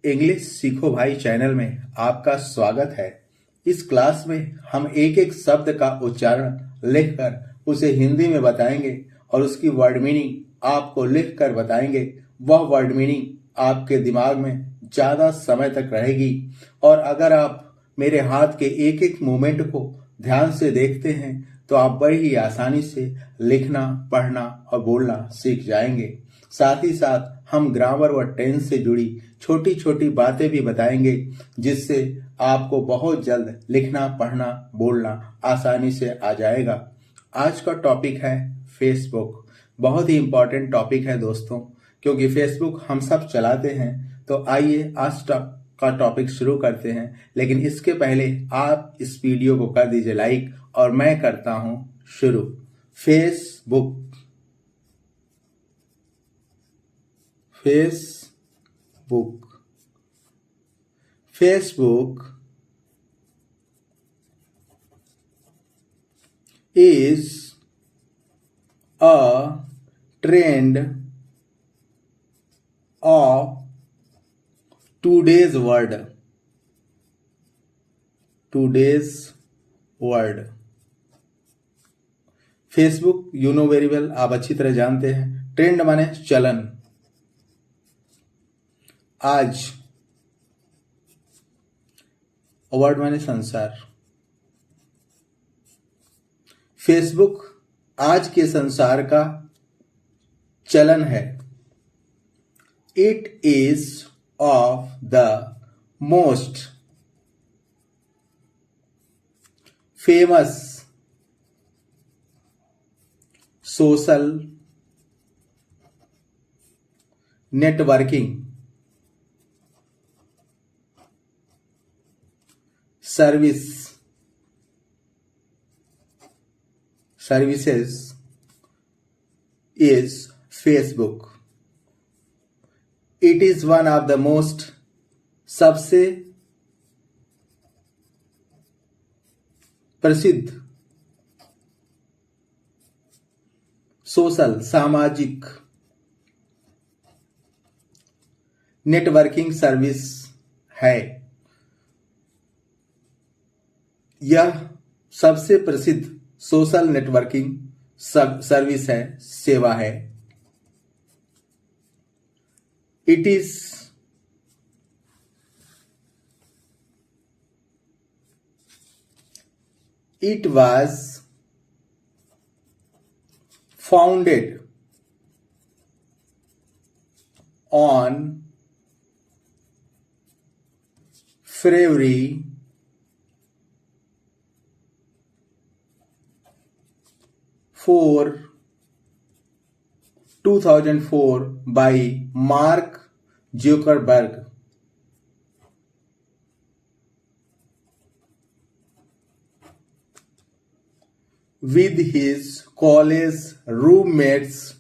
English सीखो भाई channel में आपका स्वागत है। इस क्लास में हम एक एक शब्द का उच्चारण लिखकर उसे हिंदी में बताएंगे और उसकी वर्ड मीनिंग आपको लिखकर बताएंगे। वह वर्ड मीनिंग आपके दिमाग में ज़्यादा समय तक रहेगी और अगर आप मेरे हाथ के एक एक मूवमेंट को ध्यान से देखते हैं तो आप बड़ी ही आसानी से लिखना, पढ़ना और बोलना सीख जाएंगे। साथ ही साथ हम ग्रामर व टेंस से जुड़ी छोटी छोटी बातें भी बताएंगे जिससे आपको बहुत जल्द लिखना, पढ़ना, बोलना आसानी से आ जाएगा। आज का टॉपिक है फेसबुक। बहुत ही इम्पोर्टेंट टॉपिक है दोस्तों, क्योंकि फेसबुक हम सब चलाते हैं। तो आइए आज का टॉपिक शुरू करते हैं, लेकिन इसके पहले आप इस वीडियो को कर दीजिए लाइक और मैं करता हूं शुरू। Facebook, Facebook, Facebook is a trend of today's world. Facebook you know very well, आप अच्छी तरह जानते हैं। ट्रेंड माने चलन, आज, वर्ड माने संसार। फेसबुक आज के संसार का चलन है। It is of the most famous social networking services is Facebook. It is one of the most सबसे प्रसिद्ध सोशल सामाजिक नेटवर्किंग सर्विस है। यह सबसे प्रसिद्ध सोशल नेटवर्किंग सर्विस है, सेवा है। It was founded on February 4, 2004 by Mark Zuckerberg with his college roommates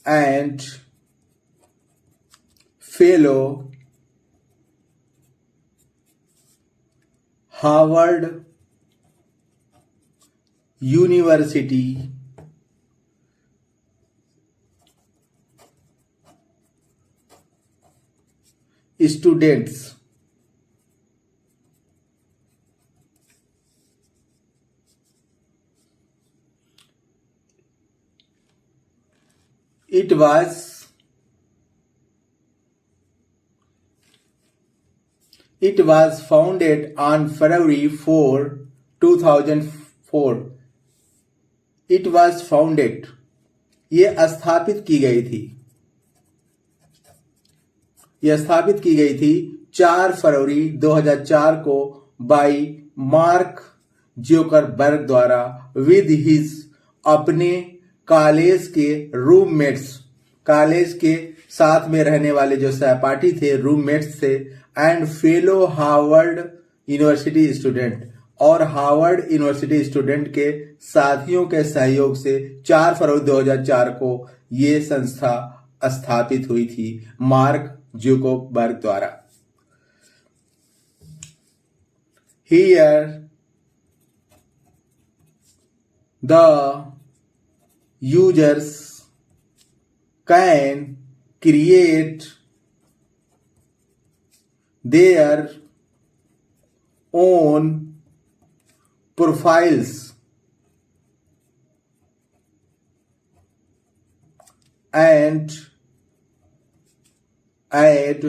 and fellow Harvard University students. It was founded on February 4, 2004. It was founded, ये स्थापित की गई थी। यह स्थापित की गई थी 4 फरवरी 2004 को बाय मार्क ज़ुकरबर्ग द्वारा विद हिज अपने कॉलेज के रूममेट्स, कॉलेज के साथ में रहने वाले जो सहपाठी थे, रूममेट्स थे, and fellow Harvard university student, और हार्वर्ड यूनिवर्सिटी स्टूडेंट के साथियों के सहयोग से 4 फरवरी 2004 को ये संस्था स्थापित हुई थी मार्क ज़ुकरबर्ग द्वारा। Here the users can create their own profiles and add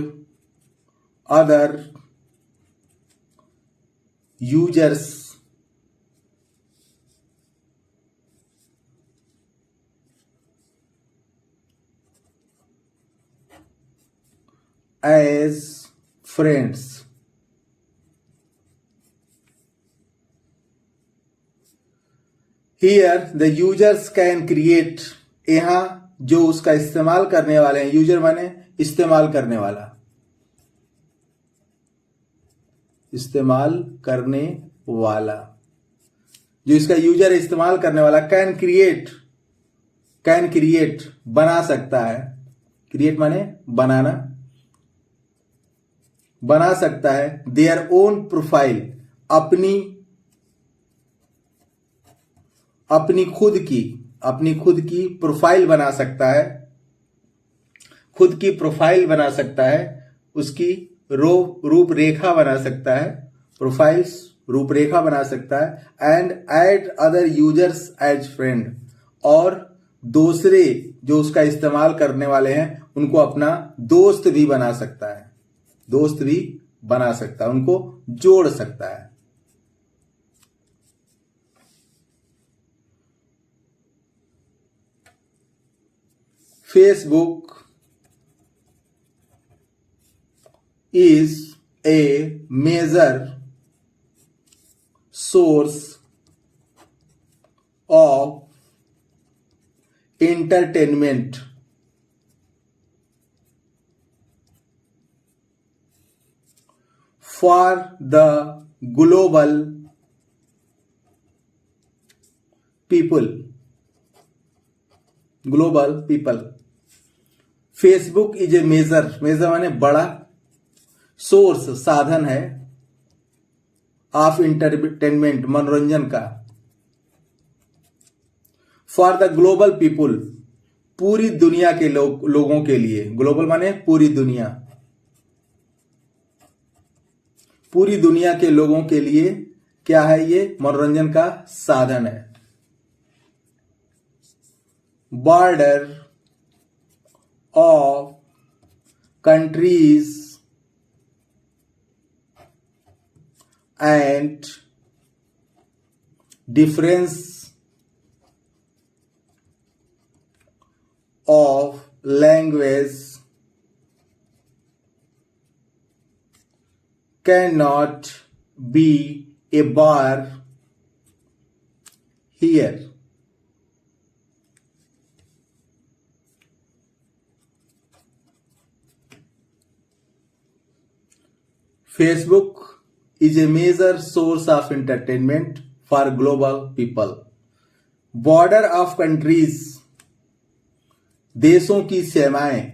other users as friends. Here the users can create, यहाँ जो उसका इस्तेमाल करने वाले हैं, यूजर माने इस्तेमाल करने वाला, इस्तेमाल करने वाला, जो इसका यूजर इस्तेमाल करने वाला कैन क्रिएट बना सकता है, क्रिएट माने बनाना, बना सकता है देयर ओन प्रोफाइल, अपनी खुद की प्रोफाइल बना सकता है, खुद की प्रोफाइल बना सकता है, उसकी रूपरेखा बना सकता है, प्रोफाइल्स रूपरेखा बना सकता है, and add other users as friend, और दूसरे जो उसका इस्तेमाल करने वाले हैं उनको अपना दोस्त भी बना सकता है, दोस्त भी बना सकता है, उनको जोड़ सकता है। Facebook is a major source of entertainment for the global people. Facebook is a major माने बड़ा, सोर्स साधन है, ऑफ इंटरटेनमेंट मनोरंजन का, फॉर द ग्लोबल पीपुल पूरी दुनिया के लोगों के लिए, ग्लोबल माने पूरी दुनिया, पूरी दुनिया के लोगों के लिए क्या है, ये मनोरंजन का साधन है। Border of countries and difference of language cannot be a bar here. Facebook is a major source of entertainment for global people. Border of countries देशों की सीमाएं,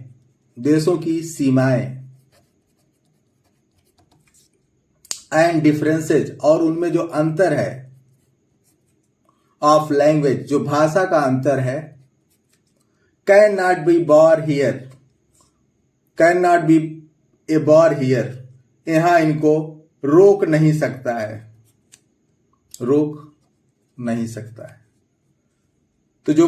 एंड डिफरेंसेज और उनमें जो अंतर है, ऑफ लैंग्वेज जो भाषा का अंतर है, can not be barrier, can not be a barrier, यहां इनको रोक नहीं सकता है, रोक नहीं सकता है। तो जो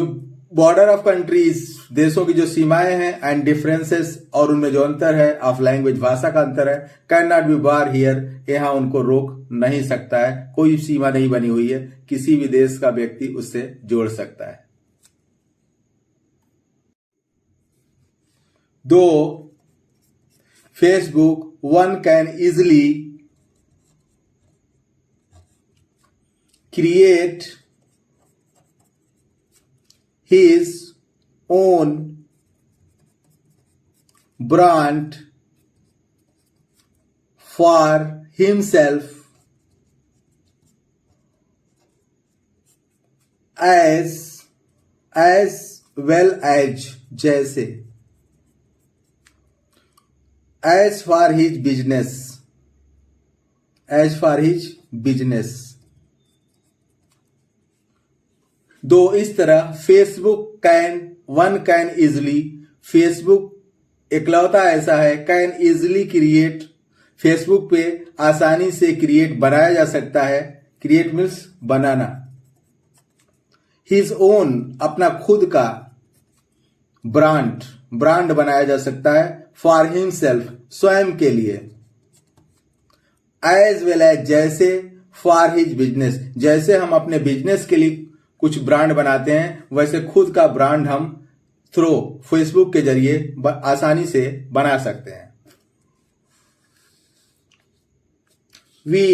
बॉर्डर ऑफ कंट्रीज देशों की जो सीमाएं हैं, एंड डिफरेंसेस और उनमें जो अंतर है, ऑफ लैंग्वेज भाषा का अंतर है, can not be barrier, यहां उनको रोक नहीं सकता है, कोई सीमा नहीं बनी हुई है, किसी भी देश का व्यक्ति उससे जोड़ सकता है। दो Facebook one can easily create his own brand for himself as well as जैसे as for his business दो इस तरह वन कैन इजली, फेसबुक इकलौता ऐसा है, कैन इजली क्रिएट, फेसबुक पे आसानी से क्रिएट बनाया जा सकता है, क्रिएट मीन्स बनाना, हिज ओन अपना खुद का, ब्रांड बनाया जा सकता है, फॉर हिमसेल्फ स्वयं के लिए, एज वेल एज जैसे, फॉर हिज बिजनेस जैसे हम अपने बिजनेस के लिए कुछ ब्रांड बनाते हैं वैसे खुद का ब्रांड हम थ्रू फेसबुक के जरिए आसानी से बना सकते हैं। We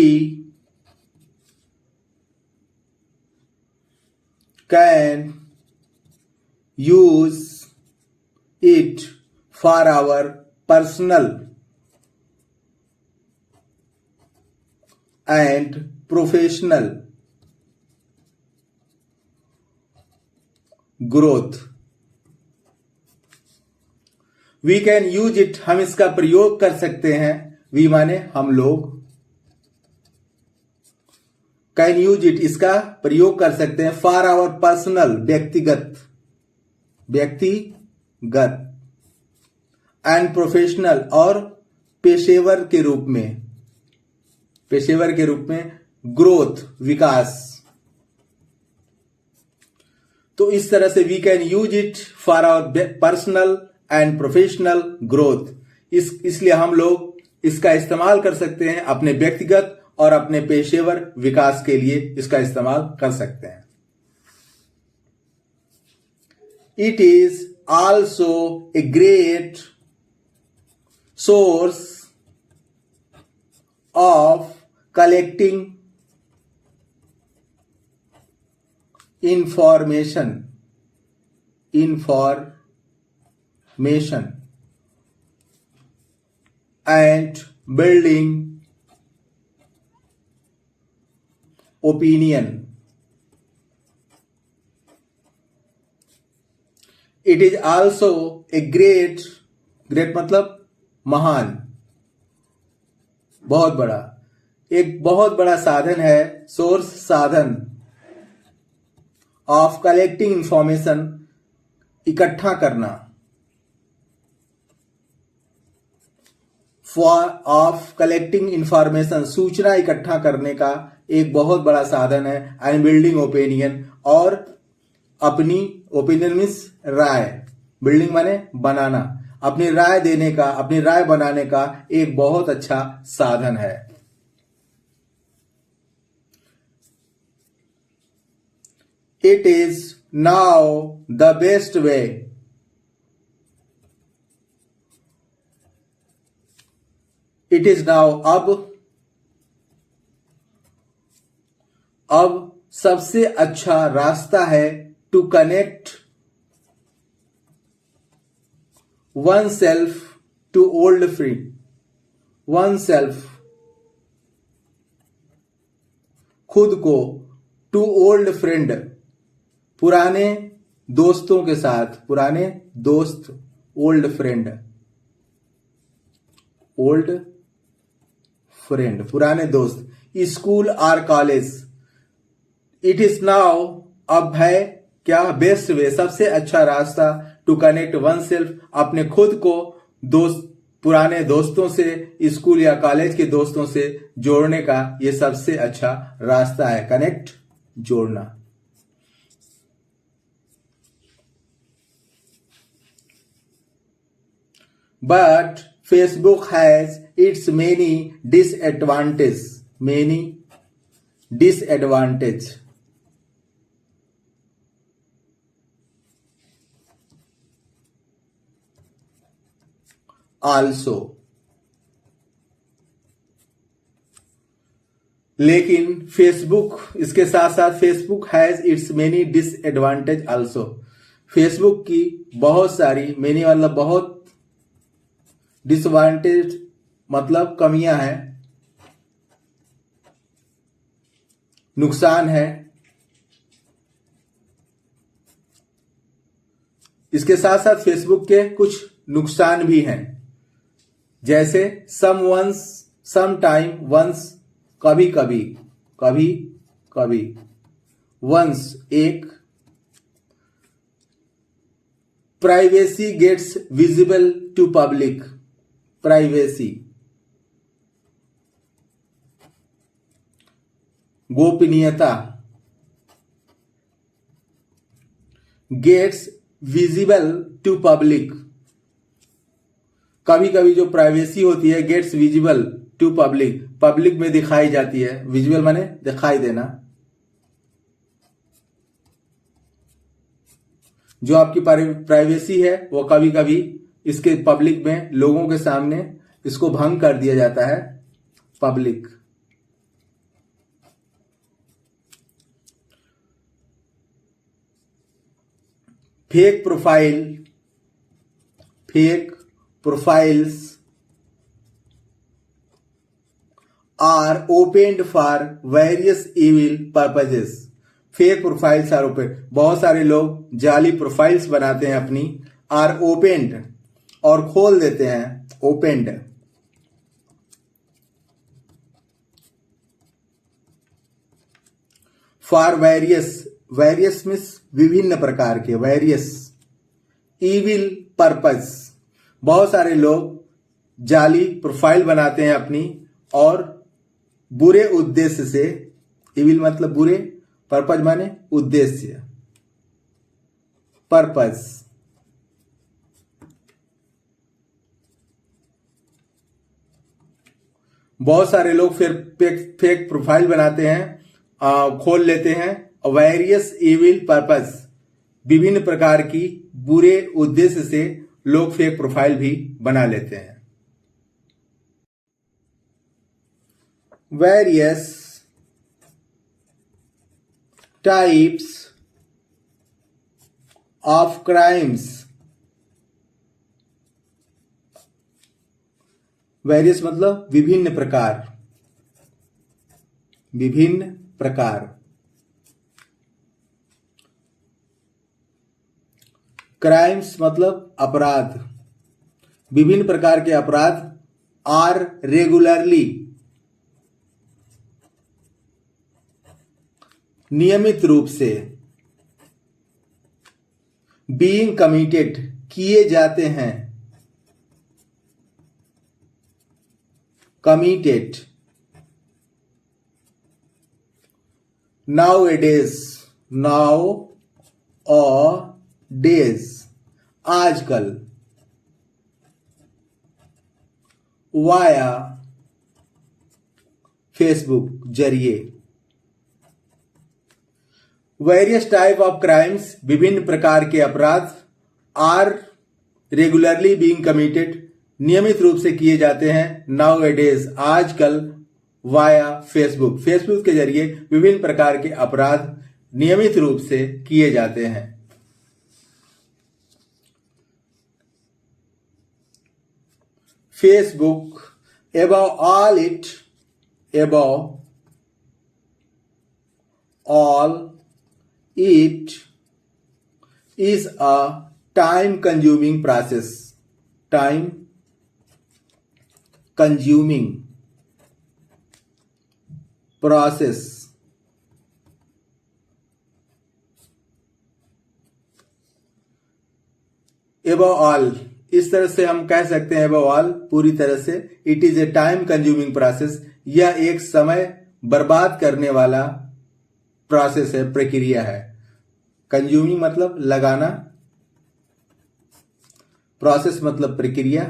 can use it for our personal and professional growth. We can use it हम इसका प्रयोग कर सकते हैं, वी माने हम लोग, कैन यूज इट इसका प्रयोग कर सकते हैं, फॉर आवर पर्सनल व्यक्तिगत एंड प्रोफेशनल और पेशेवर के रूप में ग्रोथ विकास। तो इस तरह से we can use it for our personal and professional growth, इसलिए हम लोग इसका इस्तेमाल कर सकते हैं अपने व्यक्तिगत और अपने पेशेवर विकास के लिए इसका इस्तेमाल कर सकते हैं। It is also a great source of collecting information and building opinion. It is also a great मतलब महान, बहुत बड़ा, एक बहुत बड़ा साधन है, सोर्स साधन, ऑफ कलेक्टिंग इंफॉर्मेशन इकट्ठा करना, ऑफ कलेक्टिंग इंफॉर्मेशन सूचना इकट्ठा करने का एक बहुत बड़ा साधन है, एंड बिल्डिंग ओपिनियन और अपनी ओपिनियन मीन्स राय, बिल्डिंग माने बनाना, अपनी राय देने का, अपनी राय बनाने का एक बहुत अच्छा साधन है। It is now the best way it is now अब सबसे अच्छा रास्ता है to connect oneself to old friend, oneself खुद को, to old friend पुराने दोस्तों के साथ, पुराने दोस्त, ओल्ड फ्रेंड पुराने दोस्त, स्कूल और कॉलेज। इट इज नाउ अब है क्या, बेस्ट वे सबसे अच्छा रास्ता, टू कनेक्ट वन सेल्फ अपने खुद को पुराने दोस्तों से, स्कूल या कॉलेज के दोस्तों से जोड़ने का ये सबसे अच्छा रास्ता है, कनेक्ट जोड़ना। But Facebook has its many disadvantages. Also, लेकिन फेसबुक, इसके साथ साथ Facebook has its many disadvantage also, Facebook की बहुत सारी, मेनी मतलब बहुत, डिसएडवांटेज मतलब कमियां हैं, नुकसान है। इसके साथ साथ फेसबुक के कुछ नुकसान भी हैं, जैसे समटाइम वंस कभी कभी, वंस एक, privacy gets visible to public. Privacy, गोपनीयता, गेट्स विजिबल टू पब्लिक। कभी कभी जो प्राइवेसी होती है gets visible to public, public में दिखाई जाती है। विजिबल माने दिखाई देना। जो आपकी प्राइवेसी है वो कभी कभी इसके पब्लिक में, लोगों के सामने इसको भंग कर दिया जाता है। Public, fake profile, fake profiles are opened for various evil purposes. Fake profiles are open, बहुत सारे लोग जाली प्रोफाइल्स बनाते हैं अपनी। आर ओपेन्ड, और खोल देते हैं। Opened, for various, various means विभिन्न प्रकार के, वेरियस इविल पर्पज। बहुत सारे लोग जाली प्रोफाइल बनाते हैं अपनी और बुरे उद्देश्य से। इविल मतलब बुरे, पर्पज माने उद्देश्य, पर्पज। बहुत सारे लोग फिर फेक प्रोफाइल बनाते हैं, खोल लेते हैं। वेरियस इविल पर्पज, विभिन्न प्रकार की बुरे उद्देश्य से लोग फेक प्रोफाइल भी बना लेते हैं। Various types of crimes, various मतलब विभिन्न प्रकार, विभिन्न प्रकार। क्राइम्स मतलब अपराध, विभिन्न प्रकार के अपराध। आर रेगुलरली, नियमित रूप से। बीइंग कमिटेड, किए जाते हैं। कमिटेड। नाउ ए डेज, नाउ अ डेज, आजकल। वाया, फेसबुक, जरिए। वेरियस टाइप ऑफ क्राइम्स, विभिन्न प्रकार के अपराध। आर रेगुलरली बीइंग कमिटेड, नियमित रूप से किए जाते हैं। नाउ ए डेज, आजकल। वाया फेसबुक, फेसबुक के जरिए विभिन्न प्रकार के अपराध नियमित रूप से किए जाते हैं। Facebook, above all it is a time consuming process. Time consuming process. Above all, इस तरह से हम कह सकते हैं above all, पूरी तरह से। It is a time consuming process, यह एक समय बर्बाद करने वाला प्रोसेस है, प्रक्रिया है। कंज्यूमिंग मतलब लगाना, प्रोसेस मतलब प्रक्रिया।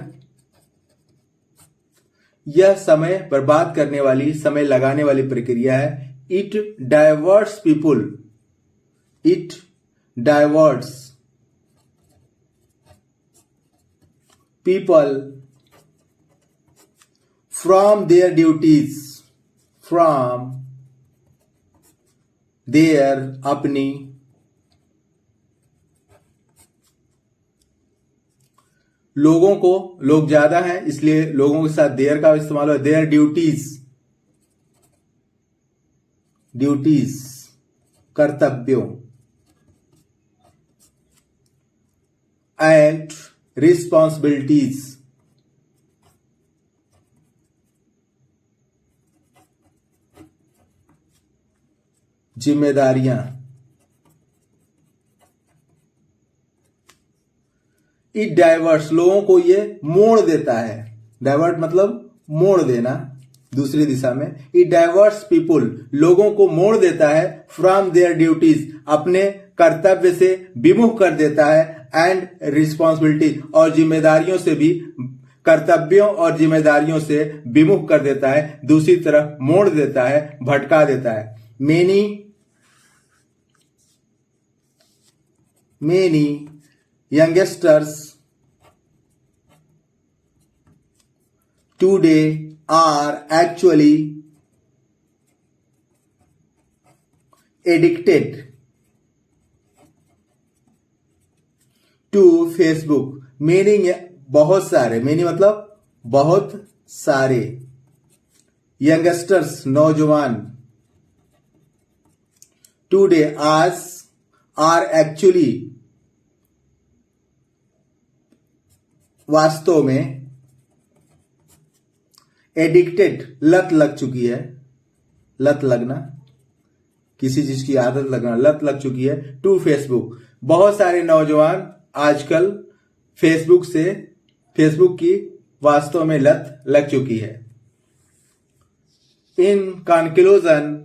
यह समय बर्बाद करने वाली, समय लगाने वाली प्रक्रिया है। It diverts people, it diverts people from their duties, from their अपनी। लोगों को, लोग ज्यादा हैं इसलिए लोगों के साथ देयर का इस्तेमाल हो। देयर ड्यूटीज, ड्यूटीज कर्तव्यों। एंड रिस्पॉन्सिबिलिटीज, जिम्मेदारियां। इट डाइवर्ट्स, लोगों को ये मोड़ देता है। डाइवर्ट मतलब मोड़ देना दूसरी दिशा में। इट डाइवर्ट्स पीपुल, लोगों को मोड़ देता है फ्रॉम देयर ड्यूटीज, अपने कर्तव्य से विमुख कर देता है, एंड रिस्पॉन्सिबिलिटी, और जिम्मेदारियों से भी, कर्तव्यों और जिम्मेदारियों से विमुख कर देता है, दूसरी तरफ मोड़ देता है, भटका देता है। Many youngsters today are actually addicted to Facebook। Meaning बहुत सारे, मीनिंग मतलब बहुत सारे, यंगस्टर्स नौजवान, टुडे आज, आर एक्चुअली वास्तव में, एडिक्टेड लत लग चुकी है, लत लगना, किसी चीज की आदत लगना, लत लग चुकी है, टू फेसबुक। बहुत सारे नौजवान आजकल फेसबुक की वास्तव में लत लग चुकी है। In conclusion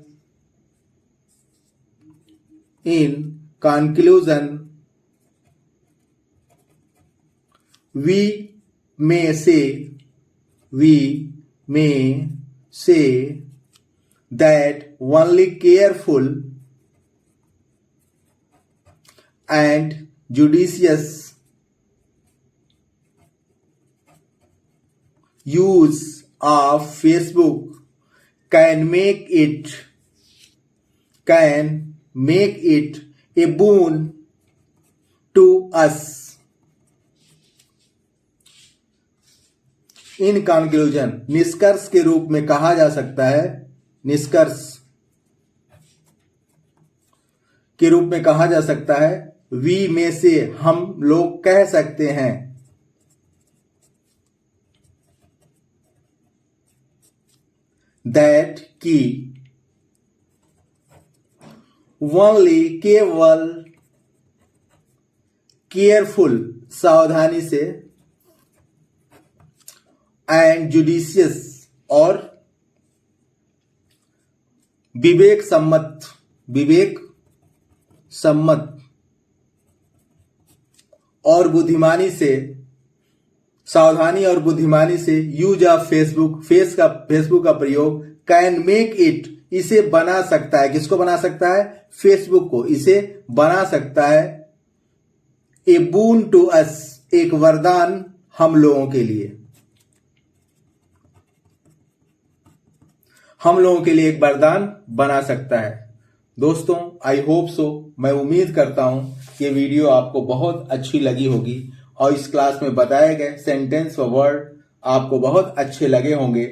we may say that only careful and judicious use of Facebook can make it a boon to us। In conclusion, निष्कर्ष के रूप में कहा जा सकता है, निष्कर्ष के रूप में कहा जा सकता है, वी में से हम लोग कह सकते हैं, दैट की ओनली केवल, केयरफुल सावधानी से, एंड जुडिशियस और विवेक सम्मत और बुद्धिमानी से, सावधानी और बुद्धिमानी से यूज ऑफ फेसबुक का प्रयोग, कैन मेक इट, इसे बना सकता है, किसको बना सकता है, फेसबुक को, इसे बना सकता है, ए बून टू अस, एक वरदान हम लोगों के लिए, हम लोगों के लिए एक वरदान बना सकता है। दोस्तों, आई होप सो, मैं उम्मीद करता हूं कि ये वीडियो आपको बहुत अच्छी लगी होगी और इस क्लास में बताए गए सेंटेंस व वर्ड आपको बहुत अच्छे लगे होंगे।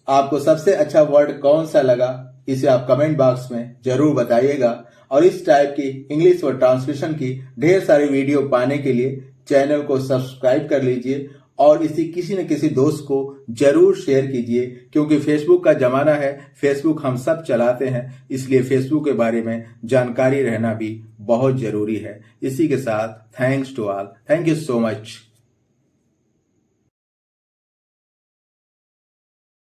आपको सबसे अच्छा वर्ड कौन सा लगा, इसे आप कमेंट बॉक्स में जरूर बताइएगा, और इस टाइप की इंग्लिश व ट्रांसलेशन की ढेर सारी वीडियो पाने के लिए चैनल को सब्सक्राइब कर लीजिए और इसी किसी न किसी दोस्त को जरूर शेयर कीजिए, क्योंकि फेसबुक का जमाना है, फेसबुक हम सब चलाते हैं, इसलिए फेसबुक के बारे में जानकारी रहना भी बहुत जरूरी है। इसी के साथ thanks to all, thank you so much.